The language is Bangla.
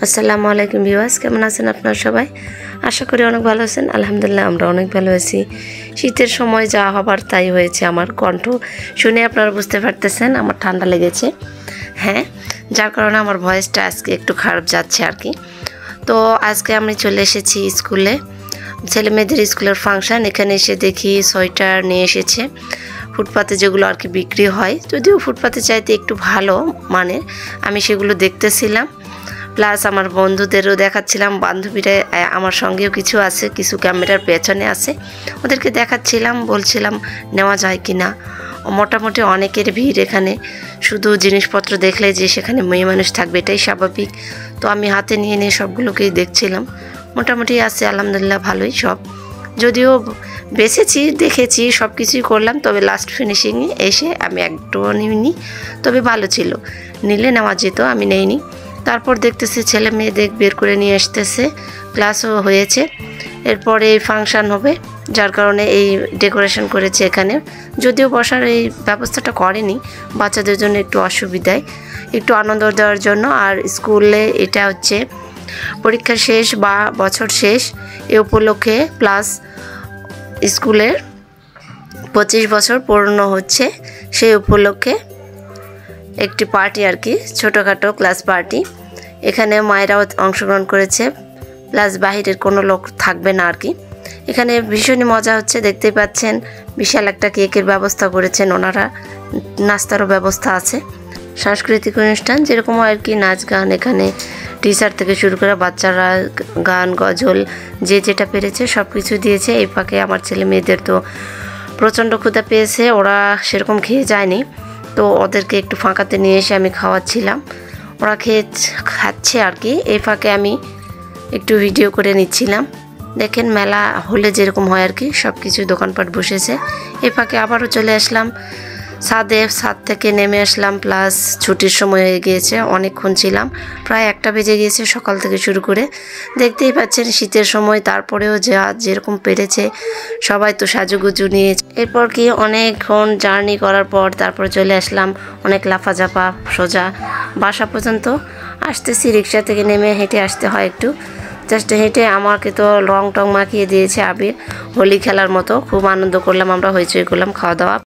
আসসালামু আলাইকুম ভিউয়ার্স, কেমন আছেন আপনারা সবাই? আশা করি অনেক ভালো আছেন। আলহামদুলিল্লাহ আমরা অনেক ভালো আছি। শীতের সময় যা হবার তাই হয়েছে। আমার কণ্ঠ শুনে আপনারা বুঝতে পারতেছেন আমার ঠান্ডা লেগেছে। হ্যাঁ, যার কারণে আমার ভয়েসটা আজকে একটু খারাপ যাচ্ছে আর কি। তো আজকে আমি চলে এসেছি স্কুলে, ছেলে মেয়েদের স্কুলের ফাংশন। এখানে এসে দেখি সোয়েটার নিয়ে এসেছে, ফুটপাতে যেগুলো আর কি বিক্রি হয়, যদিও ফুটপাতে চাইতে একটু ভালো মানে, আমি সেগুলো দেখতেছিলাম। প্লাস আমার বন্ধুদেরও দেখাচ্ছিলাম, বান্ধবীরা আমার সঙ্গেও কিছু আছে, কিছু ক্যামেরার পেছনে আছে, ওদেরকে দেখাচ্ছিলাম, বলছিলাম নেওয়া যায় কি না। মোটামুটি অনেকের ভিড় এখানে, শুধু জিনিসপত্র দেখলে যে সেখানে মেয়ে মানুষ থাকবে এটাই স্বাভাবিক। তো আমি হাতে নিয়ে নিয়ে সবগুলোকেই দেখছিলাম। মোটামুটি আছে আলহামদুলিল্লাহ ভালোই সব, যদিও বেছেছি দেখেছি সব কিছুই করলাম, তবে লাস্ট ফিনিশিংয়ে এসে আমি একটুও নিইনি, তবে ভালো ছিল, নিলে নেওয়া যেত, আমি নেইনি। তারপর দেখতেছি ছেলে মেয়েদের বের করে নিয়ে আসতেছে, ক্লাসও হয়েছে, এরপরে এই ফাংশান হবে, যার কারণে এই ডেকোরেশন করেছে এখানে। যদিও বসার এই ব্যবস্থাটা করেনি, বাচ্চাদের জন্য একটু অসুবিধায়, একটু আনন্দ দেওয়ার জন্য। আর স্কুলে এটা হচ্ছে পরীক্ষা শেষ বা বছর শেষ এ উপলক্ষে, প্লাস স্কুলের 25 বছর পূর্ণ হচ্ছে সেই উপলক্ষে একটি পার্টি আর কি, ছোটোখাটো ক্লাস পার্টি। এখানে মায়েরাও অংশগ্রহণ করেছে, প্লাস বাহিরের কোনো লোক থাকবে না আর কি। এখানে ভীষণই মজা হচ্ছে, দেখতেই পাচ্ছেন বিশাল একটা কেকের ব্যবস্থা করেছেন ওনারা, নাস্তারও ব্যবস্থা আছে। সাংস্কৃতিক অনুষ্ঠান যেরকম আর কি, নাচ গান, এখানে টিচার থেকে শুরু করে বাচ্চারা গান গজল যে যেটা পেরেছে সব কিছু দিয়েছে। এই ফাঁকে আমার ছেলে মেয়েদের তো প্রচণ্ড ক্ষুধা পেয়েছে, ওরা সেরকম খেয়ে যায়নি, তো ওদেরকে একটু ফাঁকাতে নিয়ে এসে আমি খাওয়াচ্ছিলাম, ওরা খাচ্ছে আর কি। এই ফাঁকে আমি একটু ভিডিও করে নিচ্ছিলাম। দেখেন মেলা হলে যেরকম হয় আর কি, সব কিছু দোকানপাট বসেছে। এই ফাঁকে আবারও চলে আসলাম ছাদ থেকে নেমে আসলাম, প্লাস ছুটির সময় হয়ে গিয়েছে, অনেকক্ষণ ছিলাম, প্রায় 1টা বেজে গিয়েছে সকাল থেকে শুরু করে। দেখতেই পাচ্ছেন শীতের সময়, তারপরেও যেরকম পেরেছে সবাই তো সাজুগুজু নিয়েছে। এরপর কি অনেকক্ষণ জার্নি করার পর তারপরে চলে আসলাম, অনেক লাফাঝাপা সোজা বাসা পর্যন্ত আসতেছি। রিক্সা থেকে নেমে হেঁটে আসতে হয় একটু, জাস্ট হেঁটে। আমাকে তো রং টং মাখিয়ে দিয়েছে আবির, হোলি খেলার মতো, খুব আনন্দ করলাম আমরা, হইচই করলাম, খাওয়া দাওয়া।